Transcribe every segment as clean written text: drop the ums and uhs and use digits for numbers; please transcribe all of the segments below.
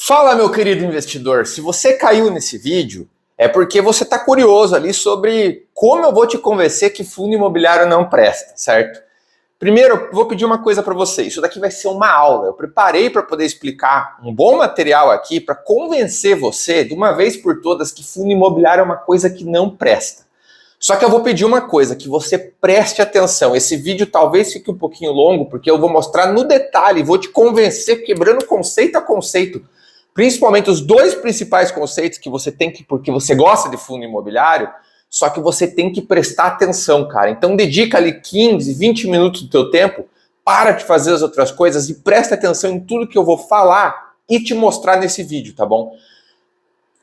Fala, meu querido investidor, se você caiu nesse vídeo, é porque você está curioso ali sobre como eu vou te convencer que fundo imobiliário não presta, certo? Primeiro, eu vou pedir uma coisa para você, isso daqui vai ser uma aula, eu preparei para poder explicar um bom material aqui para convencer você, de uma vez por todas, que fundo imobiliário é uma coisa que não presta. Só que eu vou pedir uma coisa, que você preste atenção. Esse vídeo talvez fique um pouquinho longo, porque eu vou mostrar no detalhe, vou te convencer quebrando conceito a conceito, principalmente os dois principais conceitos que você tem que, porque você gosta de fundo imobiliário, só que você tem que prestar atenção, cara. Então dedica ali 15, 20 minutos do teu tempo, para de fazer as outras coisas e presta atenção em tudo que eu vou falar e te mostrar nesse vídeo, tá bom?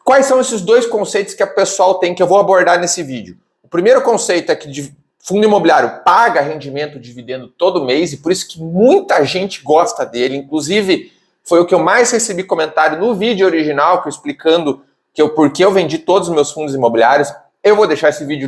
Quais são esses dois conceitos que a pessoal tem que eu vou abordar nesse vídeo? O primeiro conceito é que fundo imobiliário paga rendimento, dividendo todo mês, e por isso que muita gente gosta dele, inclusive foi o que eu mais recebi comentário no vídeo original, que eu explicando por que eu vendi todos os meus fundos imobiliários. Eu vou deixar esse vídeo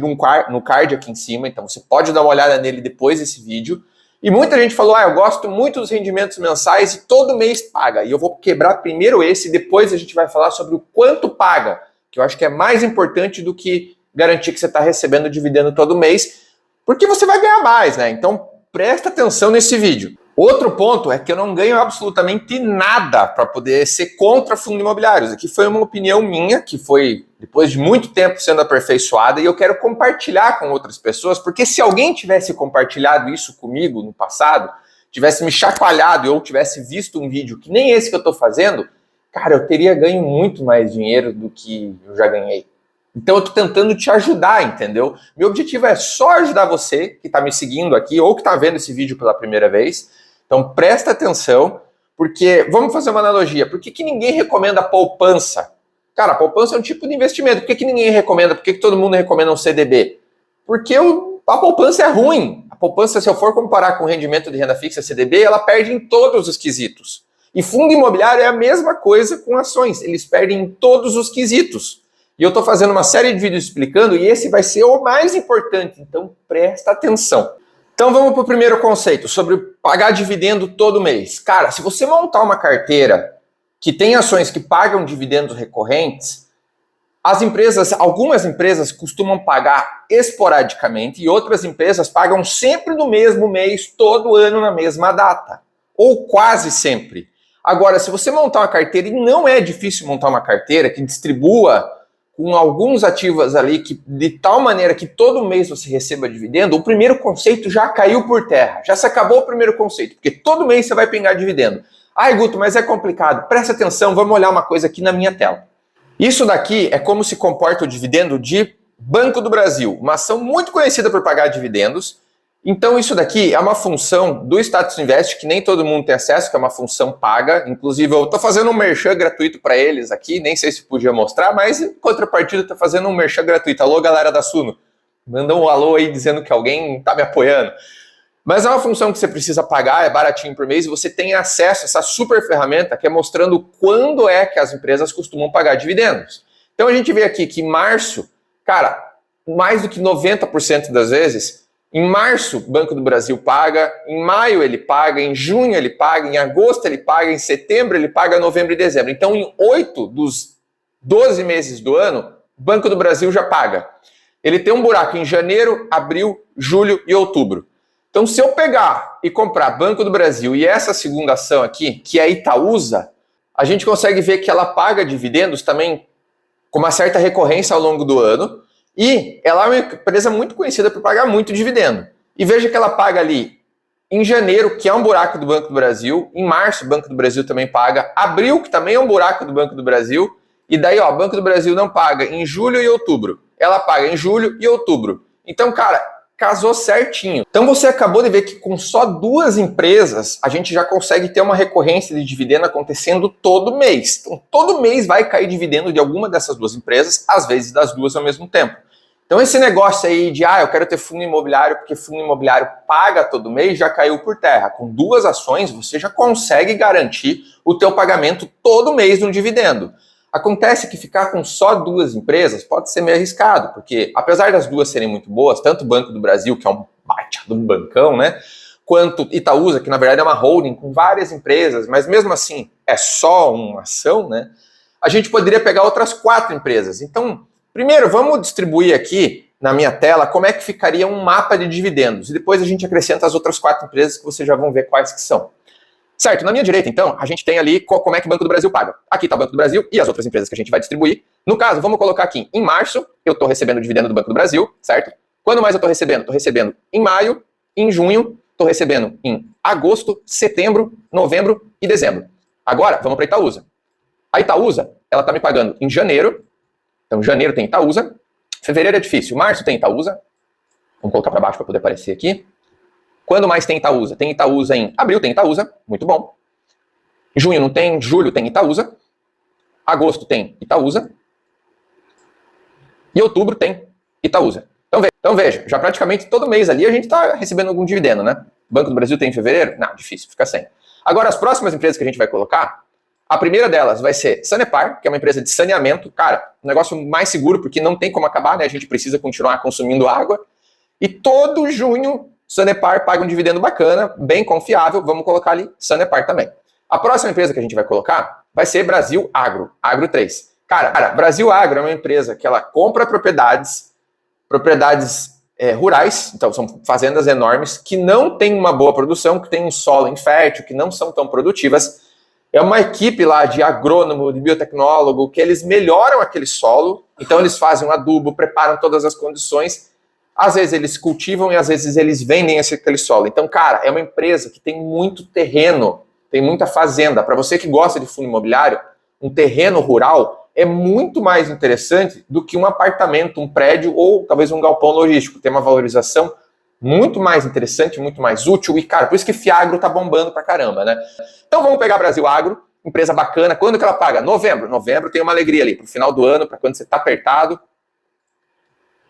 no card aqui em cima, então você pode dar uma olhada nele depois desse vídeo. E muita gente falou, eu gosto muito dos rendimentos mensais e todo mês paga. E eu vou quebrar primeiro esse e depois a gente vai falar sobre o quanto paga, que eu acho que é mais importante do que garantir que você está recebendo dividendo todo mês, porque você vai ganhar mais, né? Então presta atenção nesse vídeo. Outro ponto é que eu não ganho absolutamente nada para poder ser contra fundos imobiliários. Aqui foi uma opinião minha, que foi depois de muito tempo sendo aperfeiçoada, e eu quero compartilhar com outras pessoas, porque se alguém tivesse compartilhado isso comigo no passado, tivesse me chacoalhado ou tivesse visto um vídeo que nem esse que eu estou fazendo, cara, eu teria ganho muito mais dinheiro do que eu já ganhei. Então eu estou tentando te ajudar, entendeu? Meu objetivo é só ajudar você que está me seguindo aqui ou que está vendo esse vídeo pela primeira vez. Então presta atenção, porque vamos fazer uma analogia. Por que ninguém recomenda poupança? Cara, a poupança é um tipo de investimento. Por que ninguém recomenda? Por que todo mundo recomenda um CDB? Porque a poupança é ruim. A poupança, se eu for comparar com o rendimento de renda fixa CDB, ela perde em todos os quesitos. E fundo imobiliário é a mesma coisa com ações. Eles perdem em todos os quesitos. E eu estou fazendo uma série de vídeos explicando, e esse vai ser o mais importante, então presta atenção. Então vamos para o primeiro conceito, sobre pagar dividendo todo mês. Cara, se você montar uma carteira que tem ações que pagam dividendos recorrentes, algumas empresas costumam pagar esporadicamente, e outras empresas pagam sempre no mesmo mês, todo ano na mesma data. Ou quase sempre. Agora, se você montar uma carteira, e não é difícil montar uma carteira que distribua com alguns ativos ali, que de tal maneira que todo mês você receba dividendo, o primeiro conceito já caiu por terra. Já se acabou o primeiro conceito, porque todo mês você vai pingar dividendo. Ai, Guto, mas é complicado. Presta atenção, vamos olhar uma coisa aqui na minha tela. Isso daqui é como se comporta o dividendo de Banco do Brasil, uma ação muito conhecida por pagar dividendos. Então isso daqui é uma função do Status Invest, que nem todo mundo tem acesso, que é uma função paga. Inclusive eu estou fazendo um merchan gratuito para eles aqui, nem sei se podia mostrar, mas em contrapartida estou fazendo um merchan gratuito. Alô, galera da Suno, manda um alô aí dizendo que alguém está me apoiando. Mas é uma função que você precisa pagar, é baratinho por mês, e você tem acesso a essa super ferramenta que é mostrando quando é que as empresas costumam pagar dividendos. Então a gente vê aqui que em março, cara, mais do que 90% das vezes, em março, o Banco do Brasil paga, em maio ele paga, em junho ele paga, em agosto ele paga, em setembro ele paga, novembro e dezembro. Então, em 8 dos 12 meses do ano, o Banco do Brasil já paga. Ele tem um buraco em janeiro, abril, julho e outubro. Então, se eu pegar e comprar Banco do Brasil e essa segunda ação aqui, que é a Itaúsa, a gente consegue ver que ela paga dividendos também com uma certa recorrência ao longo do ano. E ela é uma empresa muito conhecida por pagar muito dividendo. E veja que ela paga ali em janeiro, que é um buraco do Banco do Brasil. Em março, o Banco do Brasil também paga. Abril, que também é um buraco do Banco do Brasil. E daí, o Banco do Brasil não paga em julho e outubro. Ela paga em julho e outubro. Então, cara, casou certinho. Então você acabou de ver que com só duas empresas, a gente já consegue ter uma recorrência de dividendo acontecendo todo mês. Então todo mês vai cair dividendo de alguma dessas duas empresas, às vezes das duas ao mesmo tempo. Então esse negócio aí de, eu quero ter fundo imobiliário porque fundo imobiliário paga todo mês, já caiu por terra. Com duas ações, você já consegue garantir o teu pagamento todo mês no dividendo. Acontece que ficar com só duas empresas pode ser meio arriscado, porque apesar das duas serem muito boas, tanto o Banco do Brasil, que é um baita de um bancão, né, quanto Itaúsa, que na verdade é uma holding com várias empresas, mas mesmo assim é só uma ação, né? A gente poderia pegar outras 4 empresas. Então, primeiro, vamos distribuir aqui na minha tela como é que ficaria um mapa de dividendos. E depois a gente acrescenta as outras 4 empresas que vocês já vão ver quais que são. Certo, na minha direita, então, a gente tem ali como é que o Banco do Brasil paga. Aqui está o Banco do Brasil e as outras empresas que a gente vai distribuir. No caso, vamos colocar aqui, em março, eu estou recebendo o dividendo do Banco do Brasil, certo? Quando mais eu estou recebendo? Estou recebendo em maio, em junho, estou recebendo em agosto, setembro, novembro e dezembro. Agora, vamos para a Itaúsa. A Itaúsa, ela está me pagando em janeiro. Então, janeiro tem Itaúsa. Fevereiro é difícil. Março tem Itaúsa. Vamos colocar para baixo para poder aparecer aqui. Quando mais tem Itaúsa? Tem Itaúsa em abril, tem Itaúsa. Muito bom. Junho não tem. Julho tem Itaúsa. Agosto tem Itaúsa. E outubro tem Itaúsa. Então veja, já praticamente todo mês ali a gente está recebendo algum dividendo, né? Banco do Brasil tem em fevereiro? Não, difícil, fica sem. Agora, as próximas empresas que a gente vai colocar, a primeira delas vai ser Sanepar, que é uma empresa de saneamento. Cara, um negócio mais seguro, porque não tem como acabar, né? A gente precisa continuar consumindo água. E todo junho, Sanepar paga um dividendo bacana, bem confiável. Vamos colocar ali Sanepar também. A próxima empresa que a gente vai colocar vai ser Brasil Agro, Agro 3. Cara, Brasil Agro é uma empresa que ela compra propriedades rurais, então são fazendas enormes, que não têm uma boa produção, que têm um solo infértil, que não são tão produtivas. É uma equipe lá de agrônomo, de biotecnólogo, que eles melhoram aquele solo, então eles fazem um adubo, preparam todas as condições, às vezes eles cultivam e às vezes eles vendem aquele solo. Então, cara, é uma empresa que tem muito terreno, tem muita fazenda. Para você que gosta de fundo imobiliário, um terreno rural é muito mais interessante do que um apartamento, um prédio ou talvez um galpão logístico. Tem uma valorização muito mais interessante, muito mais útil. E, cara, por isso que Fiagro tá bombando pra caramba, né? Então vamos pegar Brasil Agro, empresa bacana. Quando que ela paga? Novembro. Novembro tem uma alegria ali. Pro final do ano, para quando você tá apertado,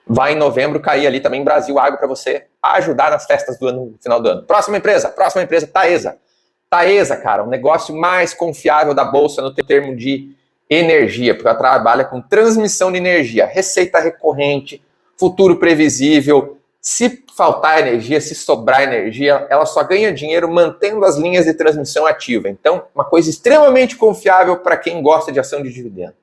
vai em novembro cair ali também Brasil Agro para você ajudar nas festas do ano, no final do ano. Próxima empresa, Taesa. Taesa, cara, um negócio mais confiável da Bolsa no termo de energia, porque ela trabalha com transmissão de energia, receita recorrente, futuro previsível. Se faltar energia, se sobrar energia, ela só ganha dinheiro mantendo as linhas de transmissão ativas. Então, uma coisa extremamente confiável para quem gosta de ação de dividendo.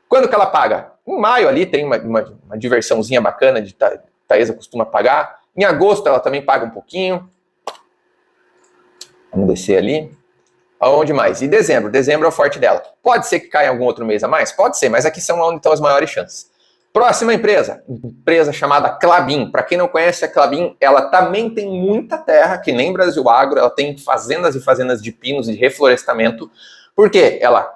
Quando que ela paga? Em maio ali tem uma diversãozinha bacana de Taesa costuma pagar. Em agosto ela também paga um pouquinho. Vamos descer ali. Aonde mais? E dezembro. Dezembro é o forte dela. Pode ser que caia algum outro mês a mais? Pode ser, mas aqui são onde estão as maiores chances. Próxima empresa chamada Klabin. Para quem não conhece a Klabin, ela também tem muita terra, que nem Brasil Agro, ela tem fazendas e fazendas de pinos, de reflorestamento. Por quê? Ela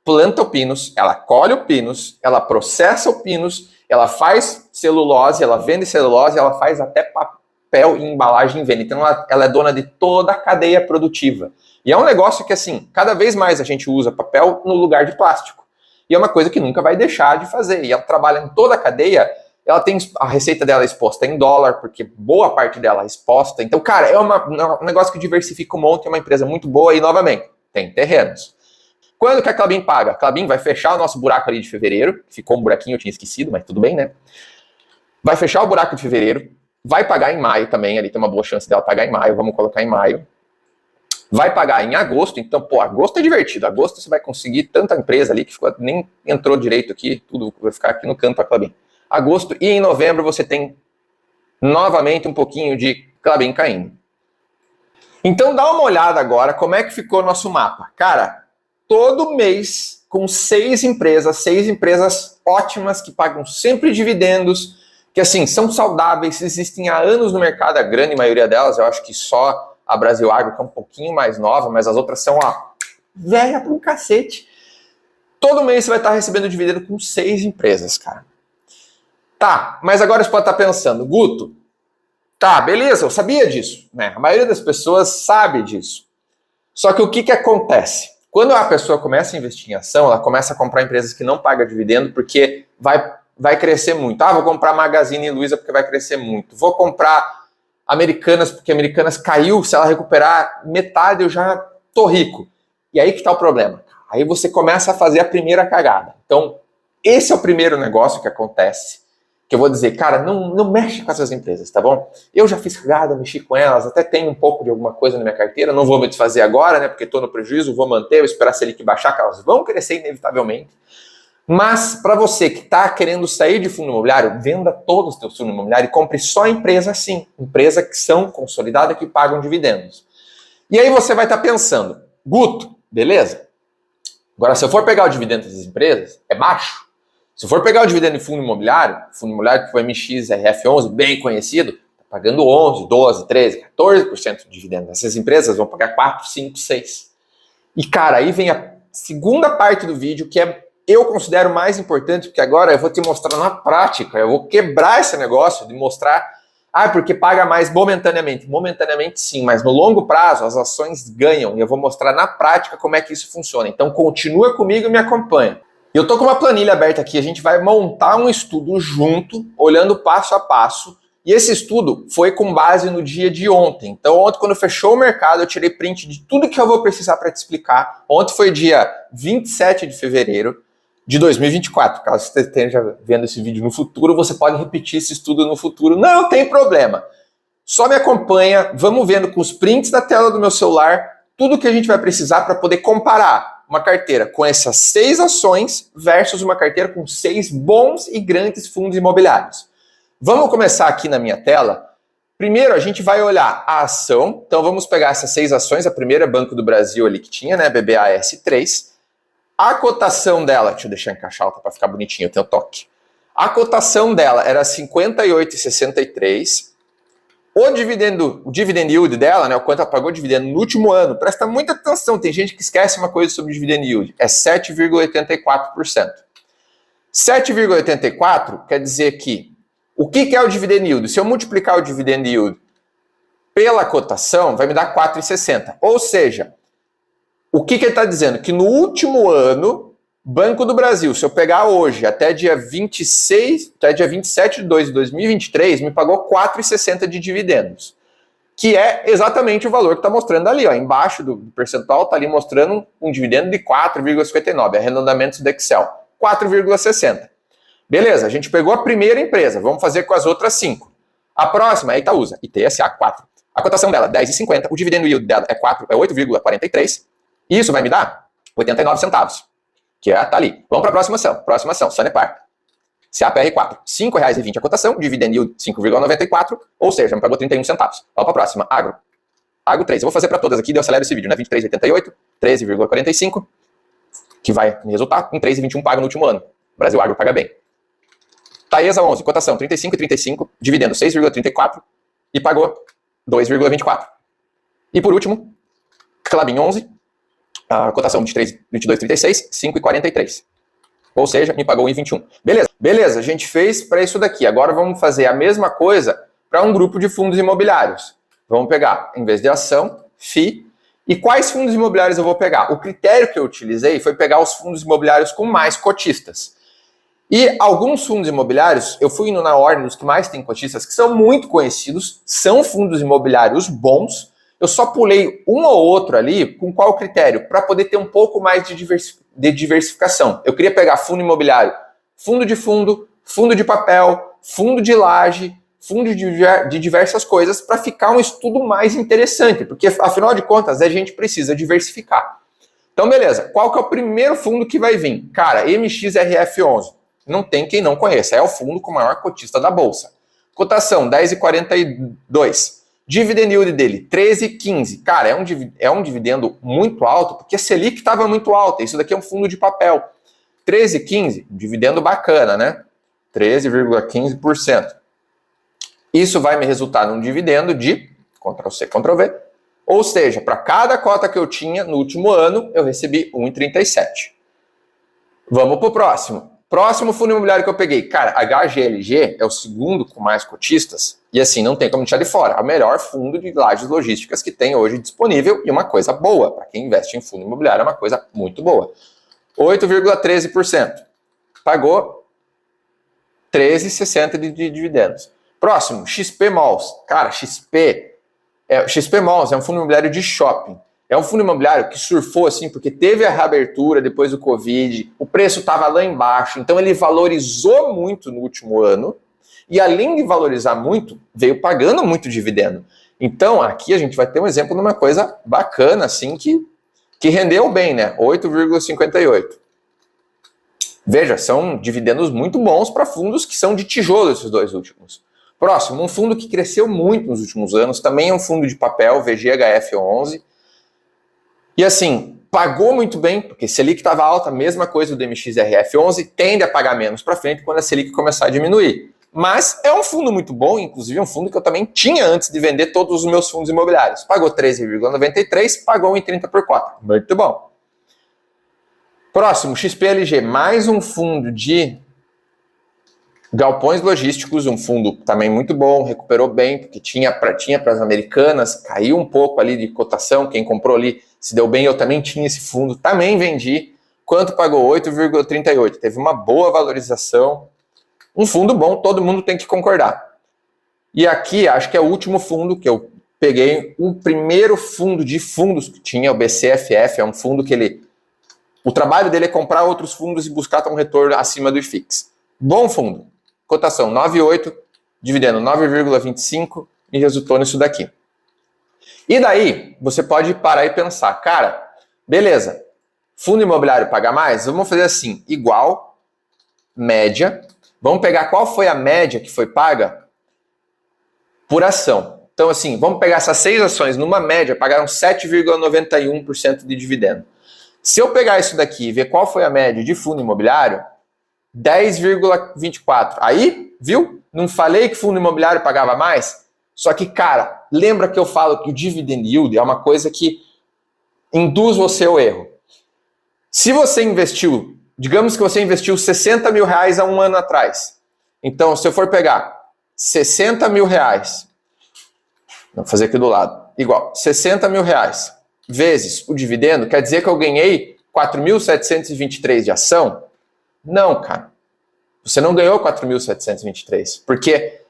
planta o pinos, ela colhe o pinos, ela processa o pinos, ela faz celulose, ela vende celulose, ela faz até papel e embalagem em venda. Então ela é dona de toda a cadeia produtiva. E é um negócio que, assim, cada vez mais a gente usa papel no lugar de plástico. E é uma coisa que nunca vai deixar de fazer. E ela trabalha em toda a cadeia, ela tem a receita dela exposta em dólar, porque boa parte dela é exposta. Então, cara, é um negócio que diversifica um monte, é uma empresa muito boa e, novamente, tem terrenos. Quando que a Klabin paga? A Klabin vai fechar o nosso buraco ali de fevereiro. Ficou um buraquinho, eu tinha esquecido, mas tudo bem, né? Vai fechar o buraco de fevereiro. Vai pagar em maio também, ali tem uma boa chance dela pagar em maio. Vamos colocar em maio. Vai pagar em agosto, então, pô, agosto é divertido. Agosto você vai conseguir tanta empresa ali que nem entrou direito aqui, tudo vai ficar aqui no canto a Klabin. Agosto e em novembro você tem novamente um pouquinho de Klabin caindo. Então dá uma olhada agora como é que ficou o nosso mapa. Cara, todo mês com 6 empresas ótimas que pagam sempre dividendos, que assim, são saudáveis, existem há anos no mercado, a grande maioria delas, eu acho que só a Brasil Agro, que é um pouquinho mais nova, mas as outras são, ó, velha pra um cacete. Todo mês você vai estar recebendo dividendo com 6 empresas, cara. Tá, mas agora você pode estar pensando, Guto, tá, beleza, eu sabia disso, né? A maioria das pessoas sabe disso. Só que o que acontece? Quando a pessoa começa a investir em ação, ela começa a comprar empresas que não pagam dividendo porque vai crescer muito. Ah, vou comprar Magazine Luiza porque vai crescer muito. Vou comprar Americanas, porque Americanas caiu, se ela recuperar metade eu já tô rico. E aí que tá o problema. Aí você começa a fazer a primeira cagada. Então, esse é o primeiro negócio que acontece. que eu vou dizer, cara, não mexe com essas empresas, tá bom? Eu já fiz cagada, mexi com elas, até tenho um pouco de alguma coisa na minha carteira, não vou me desfazer agora, né, porque estou no prejuízo, vou manter, vou esperar a Selic baixar, que elas vão crescer inevitavelmente. Mas, para você que está querendo sair de fundo imobiliário, venda todos os teus fundos imobiliários e compre só empresa assim, empresa que são consolidadas, que pagam dividendos. E aí você vai estar pensando, Guto, beleza? Agora, se eu for pegar o dividendo das empresas, é baixo. Se eu for pegar o dividendo de fundo imobiliário que o MXRF11, bem conhecido, está pagando 11, 12, 13, 14% de dividendo. Essas empresas vão pagar 4, 5, 6. E, cara, aí vem a segunda parte do vídeo, que eu considero mais importante, porque agora eu vou te mostrar na prática, eu vou quebrar esse negócio de mostrar, porque paga mais momentaneamente. Momentaneamente sim, mas no longo prazo as ações ganham, e eu vou mostrar na prática como é que isso funciona. Então continua comigo e me acompanha. Eu tô com uma planilha aberta aqui, a gente vai montar um estudo junto, olhando passo a passo, e esse estudo foi com base no dia de ontem. Então ontem, quando fechou o mercado, eu tirei print de tudo que eu vou precisar para te explicar. Ontem foi dia 27 de fevereiro de 2024. Caso você esteja vendo esse vídeo no futuro, você pode repetir esse estudo no futuro. Não tem problema. Só me acompanha, vamos vendo com os prints da tela do meu celular, tudo que a gente vai precisar para poder comparar uma carteira com essas 6 ações versus uma carteira com 6 bons e grandes fundos imobiliários. Vamos começar aqui na minha tela. Primeiro a gente vai olhar a ação, então vamos pegar essas 6 ações, a primeira é Banco do Brasil ali que tinha, né, BBAS3. A cotação dela, deixa eu deixar encaixar alta para ficar bonitinho, eu tenho toque. A cotação dela era 58,63. O dividend yield dela, né, o quanto ela pagou de dividendo no último ano, presta muita atenção, tem gente que esquece uma coisa sobre dividend yield, é 7,84%. 7,84% quer dizer que, o que é o dividend yield? Se eu multiplicar o dividend yield pela cotação, vai me dar 4,60. Ou seja, o que ele está dizendo? Que no último ano, Banco do Brasil, se eu pegar hoje, até dia 27 de 2 de 2023, me pagou 4,60 de dividendos. Que é exatamente o valor que está mostrando ali, ó. Embaixo do percentual está ali mostrando um dividendo de 4,59, arredondamentos do Excel. 4,60. Beleza, a gente pegou a primeira empresa, vamos fazer com as outras 5. A próxima é Itaúsa, ITSA 4. A cotação dela, 10,50, o dividendo yield dela é 8,43. Isso vai me dar 89 centavos, que tá ali. Vamos para a próxima ação. Próxima ação, Sanepar. CAPR4, R$ 5,20 a cotação, dividend yield 5,94, ou seja, me pagou 31 centavos. Vamos para a próxima, Agro. Agro 3, eu vou fazer para todas aqui, eu acelero esse vídeo, né? 23,88, 13,45, que vai me resultar em 3,21 pago no último ano. Brasil Agro paga bem. Taesa 11, cotação 35,35, dividendo 6,34 e pagou 2,24. E por último, Klabin 11, a cotação 22,36, 5,43. Ou seja, me pagou 1,21. Beleza, a gente fez para isso daqui. Agora vamos fazer a mesma coisa para um grupo de fundos imobiliários. Vamos pegar, em vez de ação, FI. E quais fundos imobiliários eu vou pegar? O critério que eu utilizei foi pegar os fundos imobiliários com mais cotistas. E alguns fundos imobiliários, eu fui indo na ordem dos que mais têm cotistas, que são muito conhecidos, são fundos imobiliários bons. Eu só pulei um ou outro ali, com qual critério? Para poder ter um pouco mais de diversificação. Eu queria pegar fundo imobiliário, fundo, fundo de papel, fundo de laje, fundo de diversas coisas, para ficar um estudo mais interessante, porque afinal de contas a gente precisa diversificar. Então beleza, qual que é o primeiro fundo que vai vir? Cara, MXRF11. Não tem quem não conheça, é o fundo com o maior cotista da Bolsa. Cotação, 10,42. Dividend yield dele, 13,15. Cara, é um dividendo muito alto, porque a Selic estava muito alta. Isso daqui é um fundo de papel. 13,15, dividendo bacana, né? 13,15%. Isso vai me resultar num dividendo de, Ctrl+C, Ctrl+V, ou seja, para cada cota que eu tinha no último ano, eu recebi 1,37. Vamos para o próximo. Próximo fundo imobiliário que eu peguei, cara, HGLG é o segundo com mais cotistas e assim, não tem como deixar de fora. É o melhor fundo de lajes logísticas que tem hoje disponível e uma coisa boa. Para quem investe em fundo imobiliário é uma coisa muito boa. 8,13%. Pagou 13,60 de dividendos. Próximo, XP Malls. Cara, XP Malls é um fundo imobiliário de shopping. É um fundo imobiliário que surfou assim, porque teve a reabertura depois do Covid, o preço estava lá embaixo, então ele valorizou muito no último ano. e além de valorizar muito, veio pagando muito dividendo. Então, aqui a gente vai ter um exemplo de uma coisa bacana, assim, que rendeu bem, né? 8,58. Veja, são dividendos muito bons para fundos que são de tijolo, esses dois últimos. Próximo, um fundo que cresceu muito nos últimos anos, também é um fundo de papel, VGHF11. E assim, pagou muito bem, porque Selic estava alta, mesma coisa do MXRF11, tende a pagar menos para frente quando a Selic começar a diminuir. Mas é um fundo muito bom, inclusive um fundo que eu também tinha antes de vender todos os meus fundos imobiliários. Pagou 13,93, pagou 1,30 por cota. Muito bom. Próximo, XPLG, mais um fundo de galpões logísticos, um fundo também muito bom, recuperou bem, porque tinha para as americanas, caiu um pouco ali de cotação, quem comprou ali se deu bem, eu também tinha esse fundo, também vendi. Quanto pagou? 8,38, teve uma boa valorização. Um fundo bom, todo mundo tem que concordar. E aqui, acho que é o último fundo que eu peguei, o primeiro fundo de fundos que tinha, o BCFF, é um fundo que o trabalho dele é comprar outros fundos e buscar um retorno acima do IFIX. Bom fundo. Cotação 9,8, dividendo 9,25 e resultou nisso daqui. E daí, você pode parar e pensar, cara, beleza, fundo imobiliário paga mais? Vamos fazer assim, igual, média. Vamos pegar qual foi a média que foi paga por ação. Então, assim, vamos pegar essas 6 ações, numa média, pagaram 7,91% de dividendo. Se eu pegar isso daqui e ver qual foi a média de fundo imobiliário, 10,24. Aí, viu? Não falei que fundo imobiliário pagava mais? Só que, cara, lembra que eu falo que o dividend yield é uma coisa que induz você ao erro. Se você investiu, digamos que você investiu 60 mil reais há um ano atrás. Então, se eu for pegar 60 mil reais, vou fazer aqui do lado, igual, 60 mil reais vezes o dividendo, quer dizer que eu ganhei 4.723 de ação? Não, cara. Você não ganhou 4.723, porque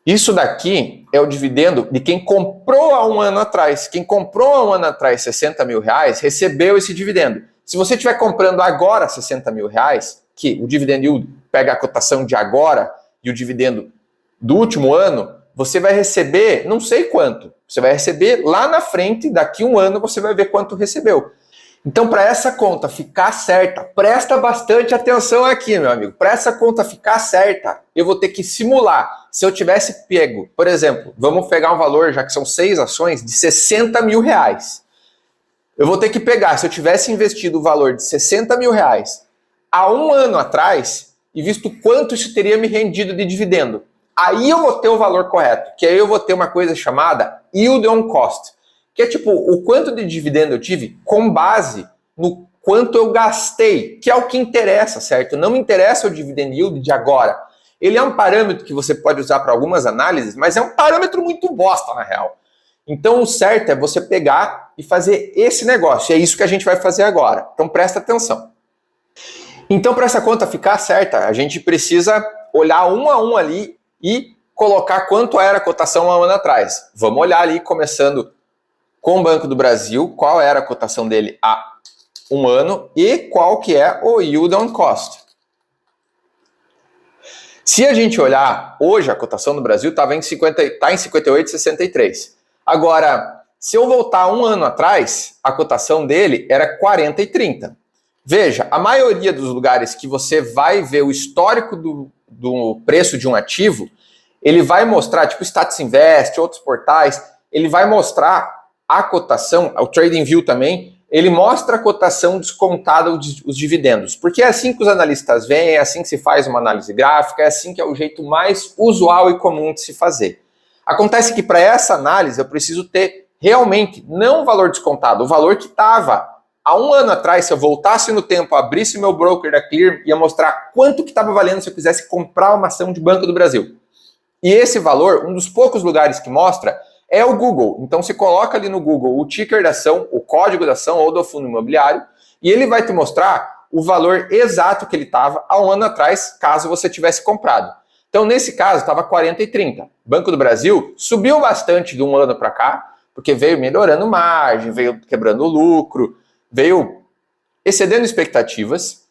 isso daqui é o dividendo de quem comprou há um ano atrás. Quem comprou há um ano atrás 60 mil reais, recebeu esse dividendo. Se você estiver comprando agora 60 mil reais, que o dividend yield pega a cotação de agora e o dividendo do último ano, você vai receber não sei quanto. Você vai receber lá na frente, daqui um ano você vai ver quanto recebeu. Então, para essa conta ficar certa, presta bastante atenção aqui, meu amigo. Para essa conta ficar certa, eu vou ter que simular. Se eu tivesse pego, por exemplo, vamos pegar um valor, já que são 6 ações, de 60 mil reais. Eu vou ter que pegar, se eu tivesse investido o valor de 60 mil reais há um ano atrás e visto quanto isso teria me rendido de dividendo. Aí eu vou ter o valor correto, que aí eu vou ter uma coisa chamada yield on cost. Que é tipo, o quanto de dividendo eu tive com base no quanto eu gastei, que é o que interessa, certo? Não me interessa o dividend yield de agora. Ele é um parâmetro que você pode usar para algumas análises, mas é um parâmetro muito bosta, na real. Então, o certo é você pegar e fazer esse negócio. E é isso que a gente vai fazer agora. Então, presta atenção. Então, para essa conta ficar certa, a gente precisa olhar um a um ali e colocar quanto era a cotação há um ano atrás. Vamos olhar ali, começando com o Banco do Brasil, qual era a cotação dele há um ano e qual que é o yield on cost. Se a gente olhar, hoje a cotação do Brasil está em 58,63. Agora, se eu voltar um ano atrás, a cotação dele era 40,30. Veja, a maioria dos lugares que você vai ver o histórico do preço de um ativo, ele vai mostrar, tipo Status Invest, outros portais, ele vai mostrar a cotação, o TradingView também, ele mostra a cotação descontada os dividendos. Porque é assim que os analistas veem, é assim que se faz uma análise gráfica, é assim que é o jeito mais usual e comum de se fazer. Acontece que para essa análise eu preciso ter realmente, não o valor descontado, o valor que estava há um ano atrás, se eu voltasse no tempo, abrisse meu broker da Clear, ia mostrar quanto que estava valendo se eu quisesse comprar uma ação de Banco do Brasil. E esse valor, um dos poucos lugares que mostra, é o Google. Então você coloca ali no Google o ticker da ação, o código da ação ou do fundo imobiliário, e ele vai te mostrar o valor exato que ele estava há um ano atrás, caso você tivesse comprado. Então nesse caso estava 40,30. Banco do Brasil subiu bastante de um ano para cá, porque veio melhorando margem, veio quebrando o lucro, veio excedendo expectativas.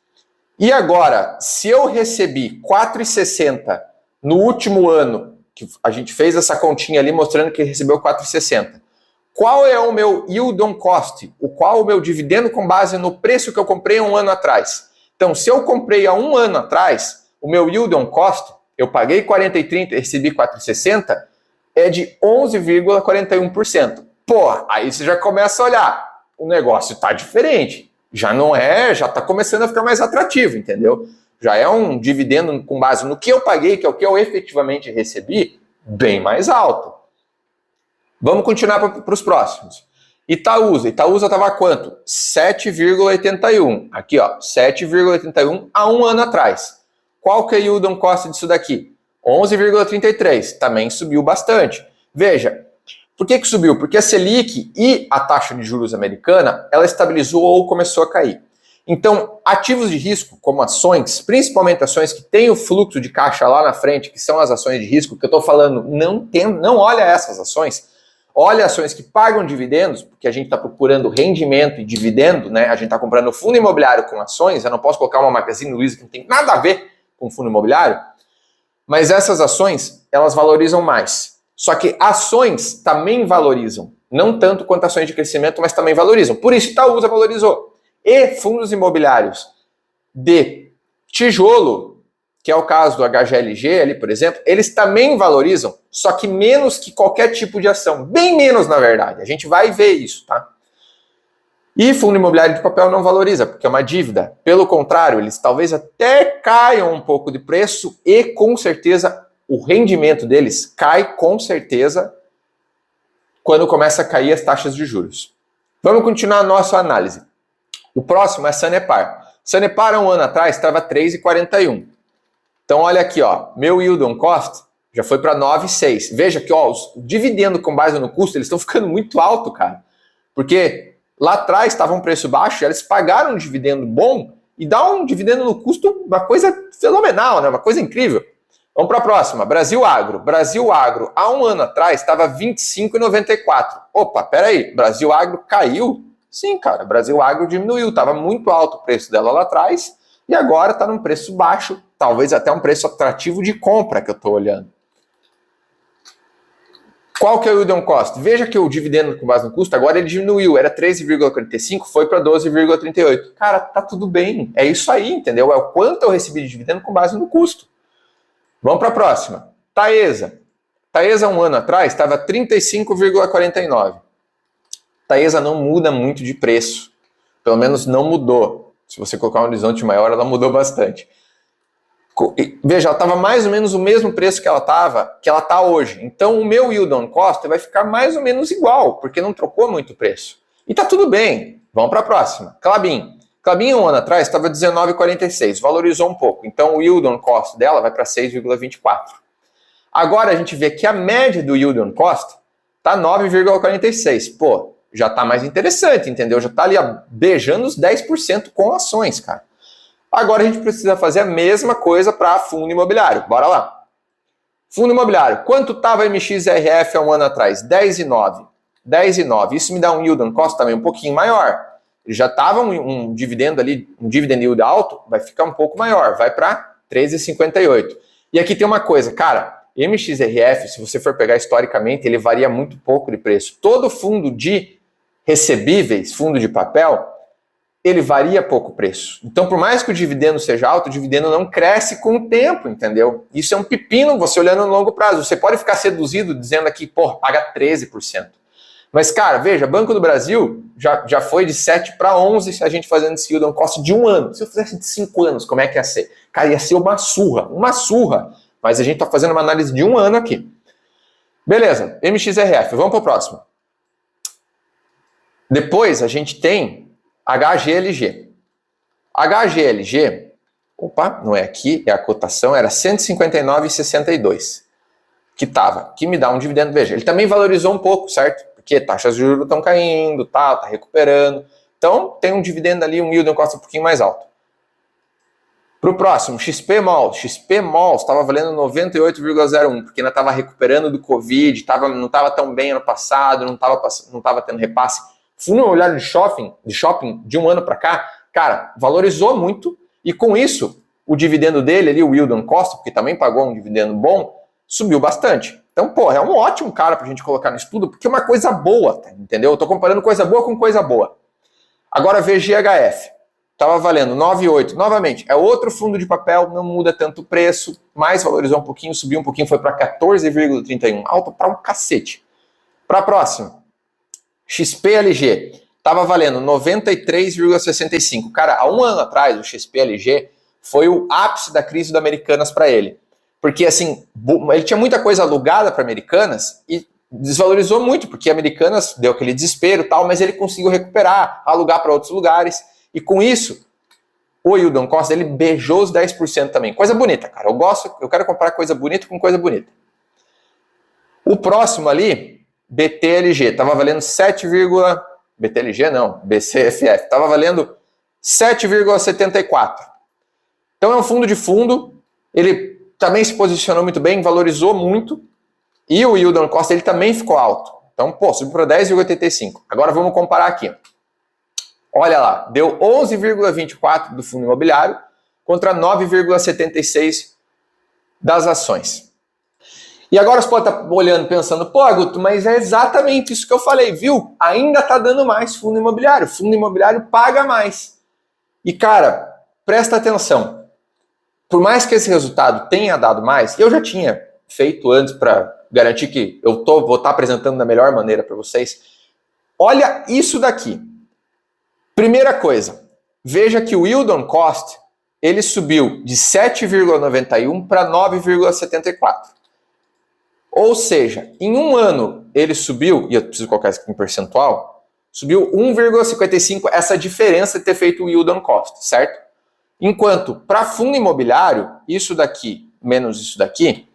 E agora, se eu recebi 4,60 no último ano, que a gente fez essa continha ali mostrando que ele recebeu 4,60. Qual é o meu yield on cost? Qual o meu dividendo com base no preço que eu comprei um ano atrás? Então, se eu comprei há um ano atrás, o meu yield on cost, eu paguei 40,30 e recebi 4,60, é de 11,41%. Pô, aí você já começa a olhar, o negócio está diferente. Já não é, já está começando a ficar mais atrativo, entendeu? Já é um dividendo com base no que eu paguei, que é o que eu efetivamente recebi, bem mais alto. Vamos continuar para os próximos. Itaúsa estava quanto? 7,81. Aqui, ó, 7,81 há um ano atrás. Qual que é o yield on cost disso daqui? 11,33. Também subiu bastante. Veja, por que subiu? Porque a Selic e a taxa de juros americana, ela estabilizou ou começou a cair. Então, ativos de risco, como ações, principalmente ações que têm o fluxo de caixa lá na frente, que são as ações de risco, que eu estou falando, não olha essas ações, olha ações que pagam dividendos, porque a gente está procurando rendimento e dividendo, né? A gente está comprando fundo imobiliário com ações, eu não posso colocar uma Magazine Luiza que não tem nada a ver com fundo imobiliário, mas essas ações, elas valorizam mais. Só que ações também valorizam, não tanto quanto ações de crescimento, mas também valorizam. Por isso Itaúsa valorizou. E fundos imobiliários de tijolo, que é o caso do HGLG ali, por exemplo, eles também valorizam, só que menos que qualquer tipo de ação. Bem menos, na verdade. A gente vai ver isso, tá? E fundo imobiliário de papel não valoriza, porque é uma dívida. Pelo contrário, eles talvez até caiam um pouco de preço e, com certeza, o rendimento deles cai, com certeza, quando começa a cair as taxas de juros. Vamos continuar a nossa análise. O próximo é Sanepar. Sanepar, há um ano atrás, estava 3,41. Então, olha aqui, ó, meu yield on cost já foi para 9,6. Veja que ó, os dividendos com base no custo, eles estão ficando muito alto, cara. Porque lá atrás estava um preço baixo, eles pagaram um dividendo bom e dá um dividendo no custo, uma coisa fenomenal, né? Uma coisa incrível. Vamos para a próxima, Brasil Agro. Brasil Agro, há um ano atrás, estava 25,94. Opa, peraí, Brasil Agro caiu? Sim, cara, Brasil Agro diminuiu, estava muito alto o preço dela lá atrás e agora está num preço baixo, talvez até um preço atrativo de compra que eu estou olhando. Qual que é o yield on cost? Veja que o dividendo com base no custo, agora ele diminuiu, era 13,45, foi para 12,38. Cara, tá tudo bem, é isso aí, entendeu? É o quanto eu recebi de dividendo com base no custo. Vamos para a próxima. Taesa. Taesa, um ano atrás, estava 35,49. Taesa não muda muito de preço. Pelo menos não mudou. Se você colocar um horizonte maior, ela mudou bastante. Veja, ela estava mais ou menos o mesmo preço que ela está hoje. Então, o meu yield on cost vai ficar mais ou menos igual, porque não trocou muito o preço. E tá tudo bem. Vamos para a próxima. Klabin. Klabin, um ano atrás, estava 19,46. Valorizou um pouco. Então, o yield on cost dela vai para 6,24. Agora, a gente vê que a média do yield on cost está 9,46. Pô, já está mais interessante, entendeu? Já está ali beijando os 10% com ações, cara. Agora a gente precisa fazer a mesma coisa para fundo imobiliário. Bora lá. Fundo imobiliário. Quanto estava a MXRF há um ano atrás? 10,9. 10,9. Isso me dá um yield on cost também um pouquinho maior. Já estava um dividendo ali, um dividend yield alto, vai ficar um pouco maior. Vai para 13,58. E aqui tem uma coisa, cara. MXRF, se você for pegar historicamente, ele varia muito pouco de preço. Todo fundo de recebíveis, fundo de papel, ele varia pouco o preço. Então, por mais que o dividendo seja alto, o dividendo não cresce com o tempo, entendeu? Isso é um pepino, você olhando no longo prazo. Você pode ficar seduzido dizendo aqui, pô, paga 13%. Mas, cara, veja, Banco do Brasil já foi de 7 para 11 se a gente fazendo esse yield on cost de um ano. Se eu fizesse de 5 anos, como é que ia ser? Cara, ia ser uma surra. Mas a gente está fazendo uma análise de um ano aqui. Beleza, MXRF, vamos para o próximo. Depois a gente tem HGLG. HGLG, opa, não é aqui, é a cotação, era 159,62 que me dá um dividendo. Veja, ele também valorizou um pouco, certo? Porque taxas de juros estão caindo, tá recuperando. Então, tem um dividendo ali, um yield on cost um pouquinho mais alto. Para o próximo, XP Malls. XP Malls estava valendo 98,01, porque ainda estava recuperando do Covid, não estava tão bem ano passado, não estava tendo repasse. Fundo imobiliário de shopping de um ano para cá, cara, valorizou muito e com isso o dividendo dele ali, o yield on cost, porque também pagou um dividendo bom, subiu bastante. Então, pô, é um ótimo cara pra gente colocar no estudo, porque é uma coisa boa, entendeu? Eu tô comparando coisa boa com coisa boa. Agora, VGHF. Estava valendo 9,8. Novamente, é outro fundo de papel, não muda tanto o preço, mas valorizou um pouquinho, subiu um pouquinho, foi para 14,31. Alto para um cacete. Para a próxima. XPLG. Estava valendo 93,65. Cara, há um ano atrás, o XPLG foi o ápice da crise do Americanas para ele. Porque, assim, ele tinha muita coisa alugada para Americanas e desvalorizou muito, porque Americanas deu aquele desespero e tal, mas ele conseguiu recuperar, alugar para outros lugares. E com isso, o yield on cost, ele beijou os 10% também. Coisa bonita, cara. Eu quero comparar coisa bonita com coisa bonita. O próximo ali, BTLG, estava valendo 7, BTLG não, BCFF, estava valendo 7,74. Então é um fundo, ele também se posicionou muito bem, valorizou muito, e o yield on cost ele também ficou alto. Então, pô, subiu para 10,85. Agora vamos comparar aqui. Olha lá, deu 11,24 do fundo imobiliário contra 9,76 das ações. E agora você pode estar olhando pensando, pô, Guto, mas é exatamente isso que eu falei, viu? Ainda está dando mais fundo imobiliário. Fundo imobiliário paga mais. E, cara, presta atenção. Por mais que esse resultado tenha dado mais, eu já tinha feito antes para garantir que eu vou estar apresentando da melhor maneira para vocês. Olha isso daqui. Primeira coisa, veja que o yield on cost, ele subiu de 7,91 para 9,74. Ou seja, em um ano ele subiu, e eu preciso colocar isso aqui em percentual, subiu 1,55, essa diferença de ter feito o yield on cost, certo? Enquanto para fundo imobiliário, isso daqui menos isso daqui,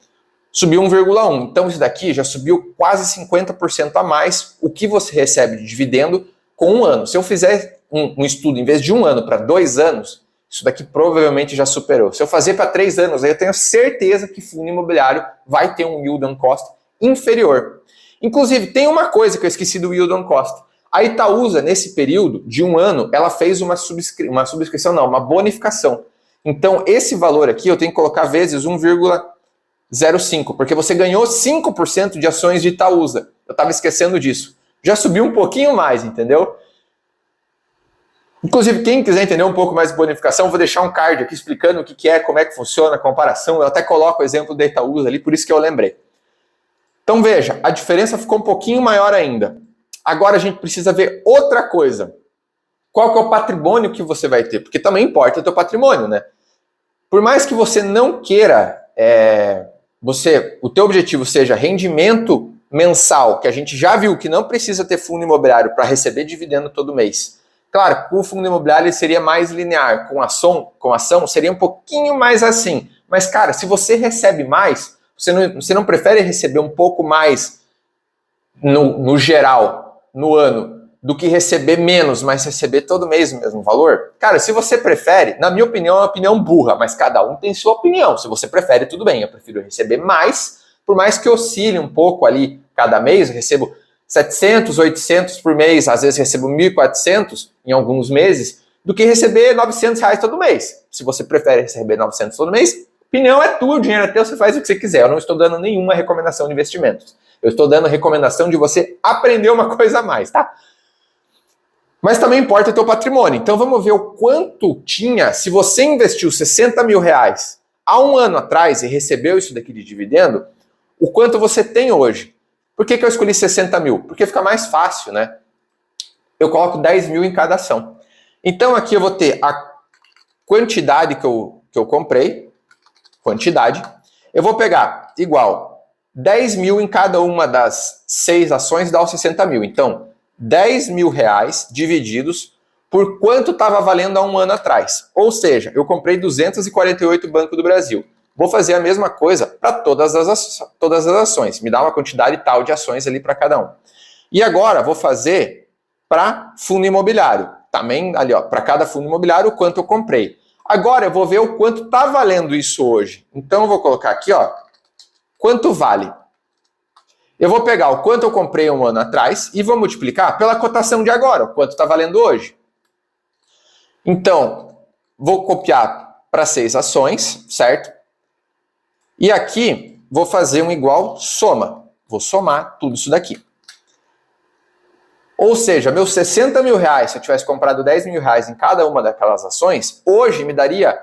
subiu 1,1. Então isso daqui já subiu quase 50% a mais o que você recebe de dividendo com um ano. Se eu fizer um estudo em vez de um ano para 2 anos, isso daqui provavelmente já superou. Se eu fazer para 3 anos, aí eu tenho certeza que fundo imobiliário vai ter um yield on cost inferior. Inclusive, tem uma coisa que eu esqueci do yield on cost. A Itaúsa, nesse período de um ano, ela fez uma bonificação. Então, esse valor aqui eu tenho que colocar vezes 1,05, porque você ganhou 5% de ações de Itaúsa. Eu estava esquecendo disso. Já subiu um pouquinho mais, entendeu? Inclusive, quem quiser entender um pouco mais de bonificação, vou deixar um card aqui explicando o que é, como é que funciona a comparação. Eu até coloco o exemplo da Itaúsa ali, por isso que eu lembrei. Então veja, a diferença ficou um pouquinho maior ainda. Agora a gente precisa ver outra coisa. Qual que é o patrimônio que você vai ter? Porque também importa o teu patrimônio, né? Por mais que você não queira, o teu objetivo seja rendimento mensal, que a gente já viu que não precisa ter fundo imobiliário para receber dividendo todo mês. Claro, com o fundo imobiliário ele seria mais linear, com ação seria um pouquinho mais assim. Mas, cara, se você recebe mais, você não prefere receber um pouco mais no geral, no ano, do que receber menos, mas receber todo mês o mesmo valor? Cara, se você prefere, na minha opinião, é uma opinião burra, mas cada um tem sua opinião. Se você prefere, tudo bem, eu prefiro receber mais, por mais que oscile um pouco ali cada mês, eu recebo 700, 800 por mês, às vezes recebo 1.400 em alguns meses, do que receber R$900 todo mês. Se você prefere receber 900 todo mês, opinião é tua, o dinheiro é teu, você faz o que você quiser. Eu não estou dando nenhuma recomendação de investimentos. Eu estou dando recomendação de você aprender uma coisa a mais, tá? Mas também importa o teu patrimônio. Então vamos ver o quanto tinha, se você investiu R$60 mil há um ano atrás e recebeu isso daqui de dividendo, o quanto você tem hoje. Por que eu escolhi 60 mil? Porque fica mais fácil, né? Eu coloco 10 mil em cada ação. Então aqui eu vou ter a quantidade que eu comprei, quantidade. Eu vou pegar igual 10 mil em cada uma das 6 ações dá os 60 mil. Então, 10 mil reais divididos por quanto estava valendo há um ano atrás. Ou seja, eu comprei 248 Banco do Brasil. Vou fazer a mesma coisa para todas as ações. Me dá uma quantidade tal de ações ali para cada um. E agora vou fazer para fundo imobiliário. Também ali, ó, para cada fundo imobiliário o quanto eu comprei. Agora eu vou ver o quanto está valendo isso hoje. Então eu vou colocar aqui, ó, quanto vale. Eu vou pegar o quanto eu comprei um ano atrás e vou multiplicar pela cotação de agora, o quanto está valendo hoje. Então, vou copiar para 6 ações, certo? E aqui vou fazer um igual soma. Vou somar tudo isso daqui. Ou seja, meus 60 mil reais, se eu tivesse comprado 10 mil reais em cada uma daquelas ações, hoje me daria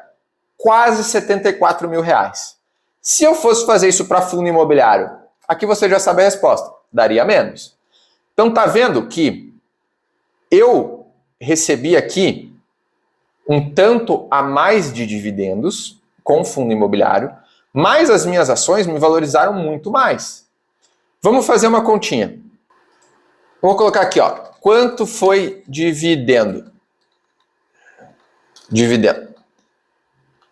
quase 74 mil reais. Se eu fosse fazer isso para fundo imobiliário, aqui você já sabe a resposta, daria menos. Então tá vendo que eu recebi aqui um tanto a mais de dividendos com fundo imobiliário, mas as minhas ações me valorizaram muito mais. Vamos fazer uma continha. Vou colocar aqui, ó, quanto foi dividendo? Dividendo.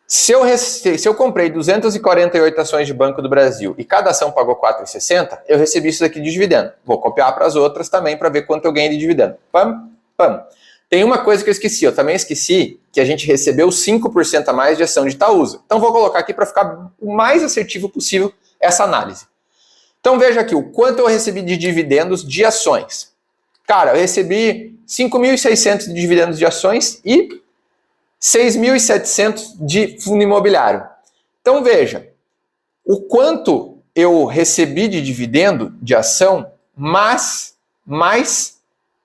Se eu comprei 248 ações de Banco do Brasil e cada ação pagou R$ 4,60, eu recebi isso daqui de dividendo. Vou copiar para as outras também para ver quanto eu ganhei de dividendo. Pam, pam. Tem uma coisa que eu esqueci. Eu também esqueci que a gente recebeu 5% a mais de ação de Itaúsa. Então vou colocar aqui para ficar o mais assertivo possível essa análise. Então veja aqui o quanto eu recebi de dividendos de ações. Cara, eu recebi 5.600 de dividendos de ações e 6.700 de fundo imobiliário. Então veja, o quanto eu recebi de dividendo de ação, mais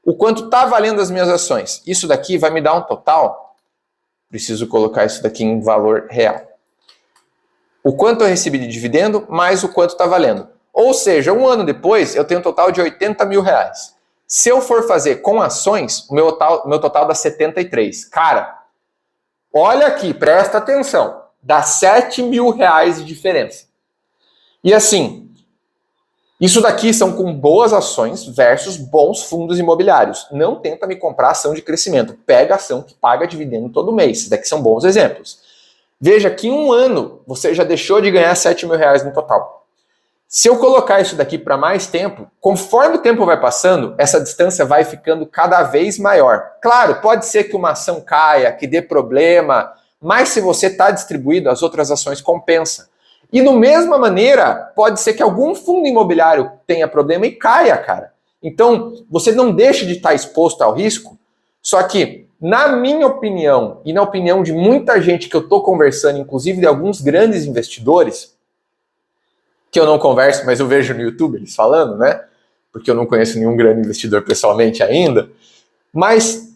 o quanto está valendo as minhas ações. Isso daqui vai me dar um total, preciso colocar isso daqui em valor real. O quanto eu recebi de dividendo, mais o quanto está valendo. Ou seja, um ano depois, eu tenho um total de 80 mil reais. Se eu for fazer com ações, o meu total dá 73. Cara, olha aqui, presta atenção. Dá 7 mil reais de diferença. E assim, isso daqui são com boas ações versus bons fundos imobiliários. Não tenta me comprar ação de crescimento. Pega ação que paga dividendo todo mês. Esses daqui são bons exemplos. Veja que em um ano você já deixou de ganhar 7 mil reais no total. Se eu colocar isso daqui para mais tempo, conforme o tempo vai passando, essa distância vai ficando cada vez maior. Claro, pode ser que uma ação caia, que dê problema, mas se você está distribuído, as outras ações compensam. E da mesma maneira, pode ser que algum fundo imobiliário tenha problema e caia, cara. Então, você não deixa de estar exposto ao risco, só que, na minha opinião, e na opinião de muita gente que eu estou conversando, inclusive de alguns grandes investidores, que eu não converso, mas eu vejo no YouTube eles falando, né? Porque eu não conheço nenhum grande investidor pessoalmente ainda. Mas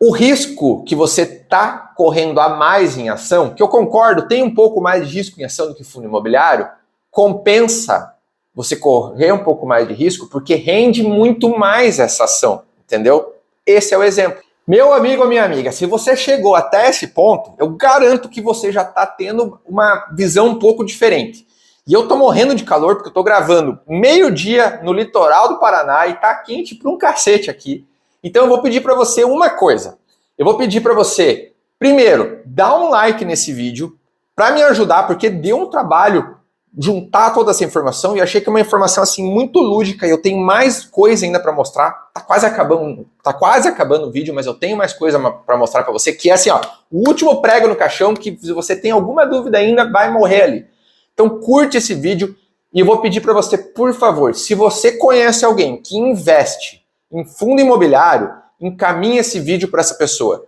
o risco que você está correndo a mais em ação, que eu concordo, tem um pouco mais de risco em ação do que fundo imobiliário, compensa você correr um pouco mais de risco porque rende muito mais essa ação, entendeu? Esse é o exemplo. Meu amigo ou minha amiga, se você chegou até esse ponto, eu garanto que você já está tendo uma visão um pouco diferente. E eu tô morrendo de calor porque eu tô gravando meio-dia no litoral do Paraná e tá quente pra um cacete aqui. Então eu vou pedir para você uma coisa. Eu vou pedir para você, primeiro, dar um like nesse vídeo para me ajudar, porque deu um trabalho juntar toda essa informação e achei que é uma informação assim muito lúdica e eu tenho mais coisa ainda para mostrar. Tá quase acabando o vídeo, mas eu tenho mais coisa para mostrar para você, que é assim, ó, o último prego no caixão, que se você tem alguma dúvida ainda, vai morrer ali. Então curte esse vídeo e eu vou pedir para você, por favor, se você conhece alguém que investe em fundo imobiliário, encaminhe esse vídeo para essa pessoa.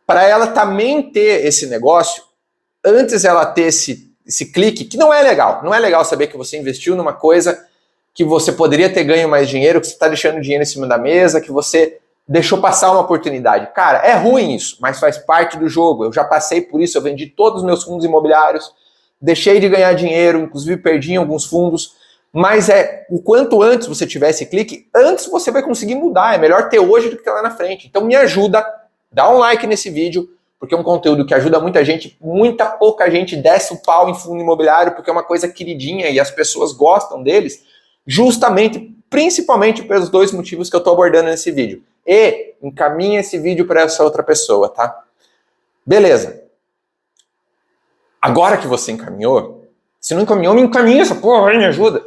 Para ela também ter esse negócio, antes ela ter esse clique, que não é legal. Não é legal saber que você investiu numa coisa que você poderia ter ganho mais dinheiro, que você está deixando dinheiro em cima da mesa, que você deixou passar uma oportunidade. Cara, é ruim isso, mas faz parte do jogo. Eu já passei por isso, eu vendi todos os meus fundos imobiliários, deixei de ganhar dinheiro, inclusive perdi em alguns fundos, mas o quanto antes você tiver esse clique, antes você vai conseguir mudar. É melhor ter hoje do que ter lá na frente. Então me ajuda, dá um like nesse vídeo, porque é um conteúdo que ajuda muita gente, muita pouca gente desce o pau em fundo imobiliário, porque é uma coisa queridinha e as pessoas gostam deles, justamente, principalmente pelos dois motivos que eu estou abordando nesse vídeo. E encaminha esse vídeo para essa outra pessoa, tá? Beleza. Agora que você encaminhou, se não encaminhou, me encaminha essa porra aí, me ajuda.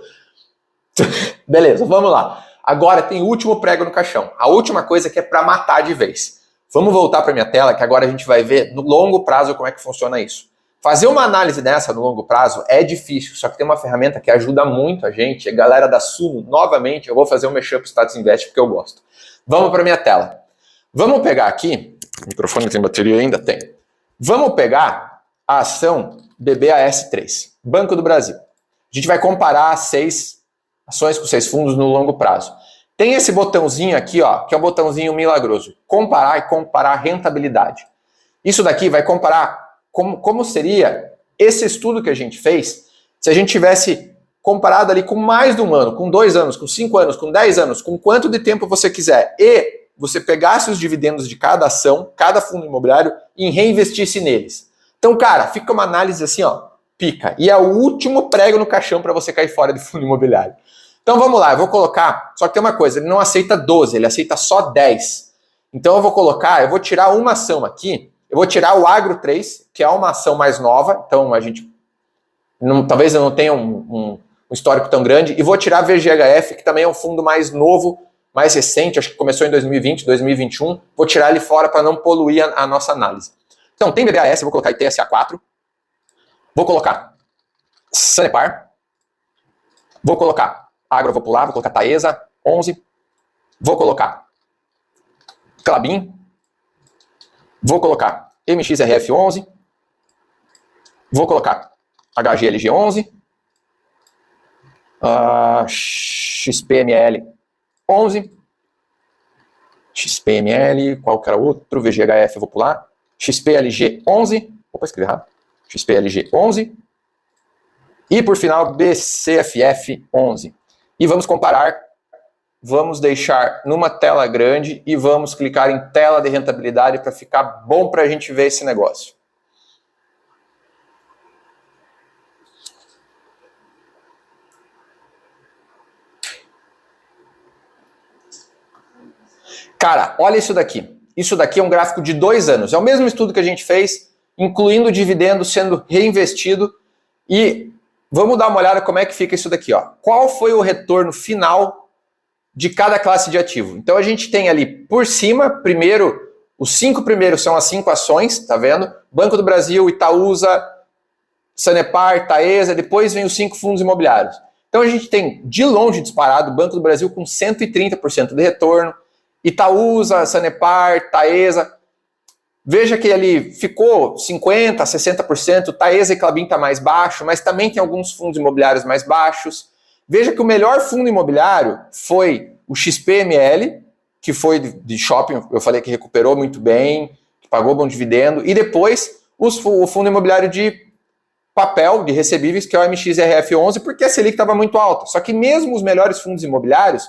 Beleza, vamos lá. Agora tem o último prego no caixão. A última coisa que é para matar de vez. Vamos voltar para minha tela, que agora a gente vai ver no longo prazo como é que funciona isso. Fazer uma análise dessa no longo prazo é difícil, só que tem uma ferramenta que ajuda muito a gente. A galera da Suno, novamente, eu vou fazer um mashup Status Invest porque eu gosto. Vamos para minha tela. Vamos pegar aqui, o microfone tem bateria ainda? Tem. Vamos pegar a ação BBAS3, Banco do Brasil. A gente vai comparar 6 ações com 6 fundos no longo prazo. Tem esse botãozinho aqui, ó, que é o botãozinho milagroso. Comparar e comparar rentabilidade. Isso daqui vai comparar como seria esse estudo que a gente fez se a gente tivesse comparado ali com mais de um ano, com 2 anos, com 5 anos, com 10 anos, com quanto de tempo você quiser, e você pegasse os dividendos de cada ação, cada fundo imobiliário, e reinvestisse neles. Então, cara, fica uma análise assim, ó, pica. E é o último prego no caixão para você cair fora de fundo imobiliário. Então vamos lá, eu vou colocar, só que tem uma coisa, ele não aceita 12, ele aceita só 10. Então eu vou tirar uma ação aqui, eu vou tirar o Agro 3, que é uma ação mais nova, então a gente, talvez eu não tenha um histórico tão grande, e vou tirar a VGHF, que também é um fundo mais novo, mais recente, acho que começou em 2020, 2021, vou tirar ele fora para não poluir a nossa análise. Então tem BBAS, eu vou colocar ITSA4, vou colocar Sanepar, vou colocar Agro, vou pular, vou colocar Taesa, 11, vou colocar Klabin, vou colocar MXRF 11, vou colocar HGLG 11, XPML 11, XPML, qual que era outro? VGHF, eu vou pular, XPLG 11, opa, escrevi errado, XPLG 11, e por final BCFF 11. E vamos comparar, vamos deixar numa tela grande e vamos clicar em tela de rentabilidade para ficar bom para a gente ver esse negócio. Cara, olha isso daqui. Isso daqui é um gráfico de 2 anos. É o mesmo estudo que a gente fez, incluindo o dividendo sendo reinvestido. E vamos dar uma olhada como é que fica isso daqui, ó. Qual foi o retorno final de cada classe de ativo? Então a gente tem ali por cima, primeiro, os 5 primeiros são as 5 ações, tá vendo? Banco do Brasil, Itaúsa, Sanepar, Taesa, depois vem os 5 fundos imobiliários. Então a gente tem, de longe disparado, o Banco do Brasil com 130% de retorno, Itaúsa, Sanepar, Taesa. Veja que ali ficou 50%, 60%, Taesa e Klabin está mais baixo, mas também tem alguns fundos imobiliários mais baixos. Veja que o melhor fundo imobiliário foi o XPML, que foi de shopping, eu falei que recuperou muito bem, que pagou bom dividendo, e depois o fundo imobiliário de papel, de recebíveis, que é o MXRF11, porque a Selic estava muito alta. Só que mesmo os melhores fundos imobiliários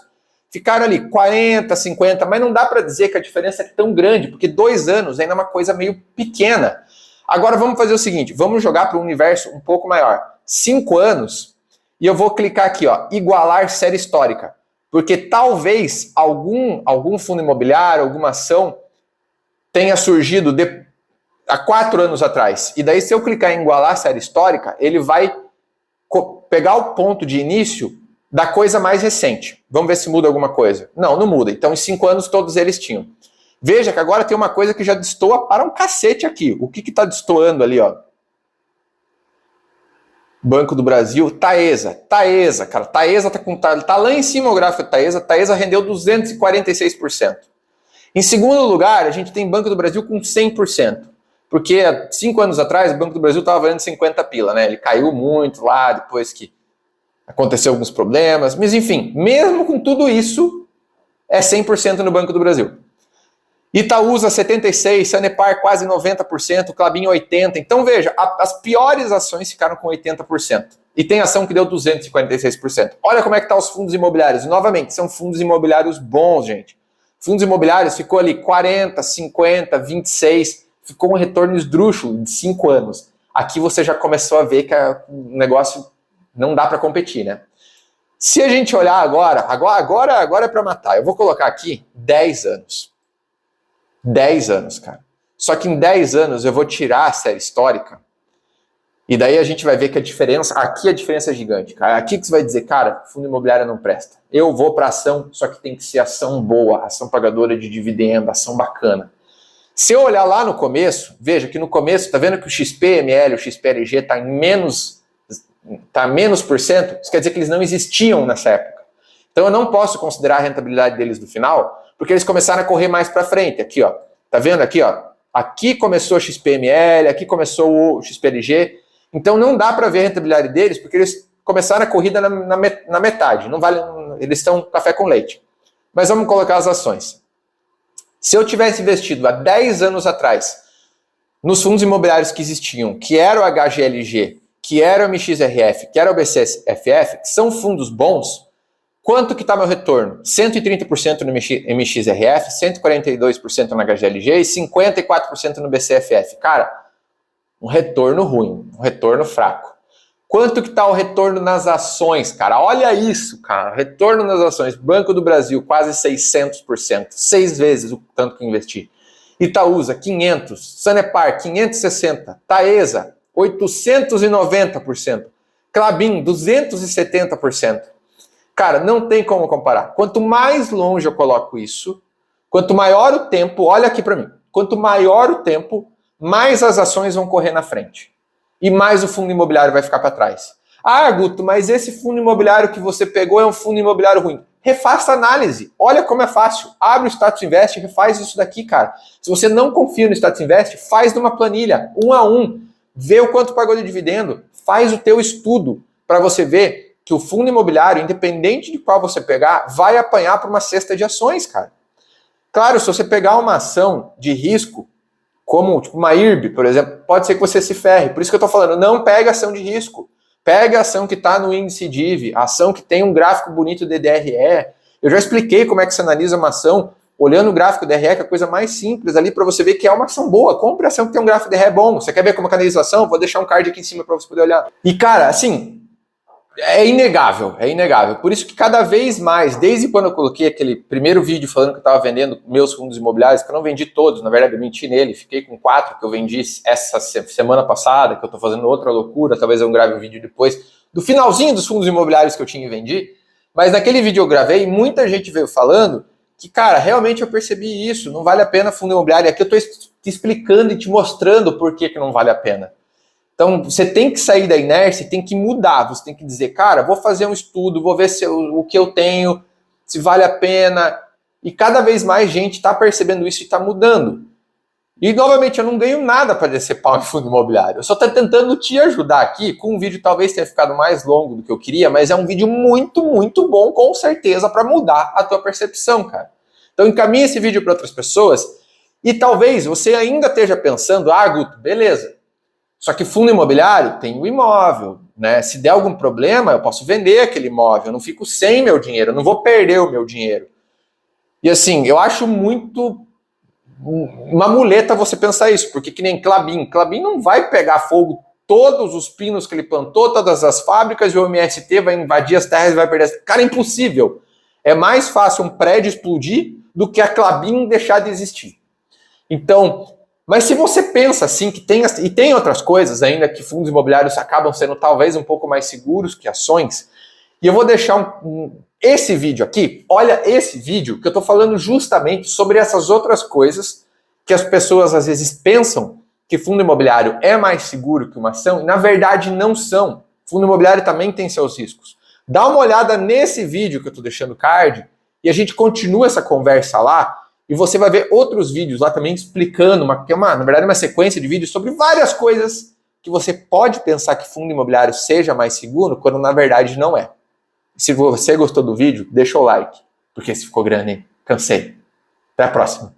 ficaram ali 40, 50, mas não dá para dizer que a diferença é tão grande, porque 2 anos ainda é uma coisa meio pequena. Agora vamos fazer o seguinte, vamos jogar para um universo um pouco maior. 5 anos, e eu vou clicar aqui, ó, igualar série histórica, porque talvez algum fundo imobiliário, alguma ação tenha surgido há 4 anos atrás. E daí se eu clicar em igualar série histórica, ele vai pegar o ponto de início da coisa mais recente. Vamos ver se muda alguma coisa. Não, não muda. Então, em 5 anos, todos eles tinham. Veja que agora tem uma coisa que já destoa para um cacete aqui. O que está destoando ali, ó? Banco do Brasil, Taesa, cara. Taesa tá lá em cima o gráfico da Taesa. Taesa rendeu 246%. Em segundo lugar, a gente tem Banco do Brasil com 100%. Porque há 5 anos atrás, o Banco do Brasil estava valendo 50 pila, né? Ele caiu muito lá depois que aconteceu alguns problemas, mas enfim, mesmo com tudo isso, é 100% no Banco do Brasil. Itaúsa 76%, Sanepar quase 90%, Klabin 80%. Então veja, as piores ações ficaram com 80%. E tem ação que deu 246%. Olha como é que estão os fundos imobiliários. Novamente, são fundos imobiliários bons, gente. Fundos imobiliários ficou ali 40%, 50%, 26%. Ficou um retorno esdrúxulo de 5 anos. Aqui você já começou a ver que o negócio não dá para competir, né? Se a gente olhar agora é para matar. Eu vou colocar aqui 10 anos. 10 anos, cara. Só que em 10 anos eu vou tirar a série histórica e daí a gente vai ver que a diferença é gigante, cara. Aqui que você vai dizer, cara, fundo imobiliário não presta. Eu vou para ação, só que tem que ser ação boa, ação pagadora de dividendo, ação bacana. Se eu olhar lá no começo, veja que no começo, tá vendo que o XPML, o XPLG está em menos por cento? Isso quer dizer que eles não existiam nessa época. Então eu não posso considerar a rentabilidade deles do final, porque eles começaram a correr mais para frente. Aqui, ó. Tá vendo aqui, ó? Aqui começou a XPML, aqui começou o XPLG. Então não dá para ver a rentabilidade deles, porque eles começaram a corrida na metade. Não vale, eles estão café com leite. Mas vamos colocar as ações. Se eu tivesse investido há 10 anos atrás nos fundos imobiliários que existiam, que era o HGLG, que era o MXRF, que era o BCFF, que são fundos bons, quanto que está meu retorno? 130% no MXRF, 142% no HGLG e 54% no BCFF. Cara, um retorno ruim, um retorno fraco. Quanto que está o retorno nas ações, cara? Olha isso, cara. Retorno nas ações. Banco do Brasil, quase 600%. 6 vezes o tanto que investi. Itaúsa, 500%. Sanepar, 560%. Taesa, 890%. Klabin, 270%. Cara, não tem como comparar. Quanto mais longe eu coloco isso, quanto maior o tempo, olha aqui para mim, quanto maior o tempo, mais as ações vão correr na frente. E mais o fundo imobiliário vai ficar para trás. Ah, Guto, mas esse fundo imobiliário que você pegou é um fundo imobiliário ruim. Refaça a análise. Olha como é fácil. Abre o Status Invest e refaz isso daqui, cara. Se você não confia no Status Invest, faz numa planilha, 1 a 1. Vê o quanto pagou de dividendo. Faz o teu estudo para você ver que o fundo imobiliário, independente de qual você pegar, vai apanhar para uma cesta de ações, cara. Claro, se você pegar uma ação de risco, como tipo uma IRB, por exemplo, pode ser que você se ferre. Por isso que eu estou falando, não pega ação de risco. Pega a ação que está no índice DIV, a ação que tem um gráfico bonito de DRE. Eu já expliquei como é que se analisa uma ação olhando o gráfico DRE, que é a coisa mais simples ali para você ver que é uma ação boa. Compre a ação que tem um gráfico DRE bom. Você quer ver como é que analisa a ação? Vou deixar um card aqui em cima para você poder olhar. E cara, assim, é inegável, é inegável. Por isso que cada vez mais, desde quando eu coloquei aquele primeiro vídeo falando que eu estava vendendo meus fundos imobiliários, que eu não vendi todos, na verdade eu menti nele, fiquei com 4 que eu vendi essa semana passada, que eu estou fazendo outra loucura, talvez eu grave um vídeo depois, do finalzinho dos fundos imobiliários que eu tinha e vendi, mas naquele vídeo eu gravei e muita gente veio falando que, cara, realmente eu percebi isso, não vale a pena fundo imobiliário, e aqui eu estou te explicando e te mostrando por que não vale a pena. Então, você tem que sair da inércia, tem que mudar. Você tem que dizer, cara, vou fazer um estudo, vou ver se o que eu tenho, se vale a pena. E cada vez mais gente está percebendo isso e está mudando. E, novamente, eu não ganho nada para descer pau em fundo imobiliário. Eu só estou tentando te ajudar aqui, com um vídeo talvez tenha ficado mais longo do que eu queria, mas é um vídeo muito, muito bom, com certeza, para mudar a tua percepção, cara. Então, encaminhe esse vídeo para outras pessoas e talvez você ainda esteja pensando, ah, Guto, beleza. Só que fundo imobiliário tem o imóvel, né? Se der algum problema, eu posso vender aquele imóvel, eu não fico sem meu dinheiro, eu não vou perder o meu dinheiro. E assim, eu acho muito uma muleta você pensar isso, porque que nem Klabin não vai pegar fogo todos os pinos que ele plantou, todas as fábricas, e o MST vai invadir as terras e vai perder. Cara, é impossível. É mais fácil um prédio explodir do que a Klabin deixar de existir. Então, mas se você pensa assim, que tem outras coisas ainda, que fundos imobiliários acabam sendo talvez um pouco mais seguros que ações, e eu vou deixar esse vídeo aqui, olha esse vídeo, que eu estou falando justamente sobre essas outras coisas que as pessoas às vezes pensam que fundo imobiliário é mais seguro que uma ação, e na verdade não são. Fundo imobiliário também tem seus riscos. Dá uma olhada nesse vídeo que eu estou deixando card, e a gente continua essa conversa lá, e você vai ver outros vídeos lá também explicando, na verdade, uma sequência de vídeos sobre várias coisas que você pode pensar que fundo imobiliário seja mais seguro, quando na verdade não é. Se você gostou do vídeo, deixa o like, porque se ficou grande, cansei. Até a próxima.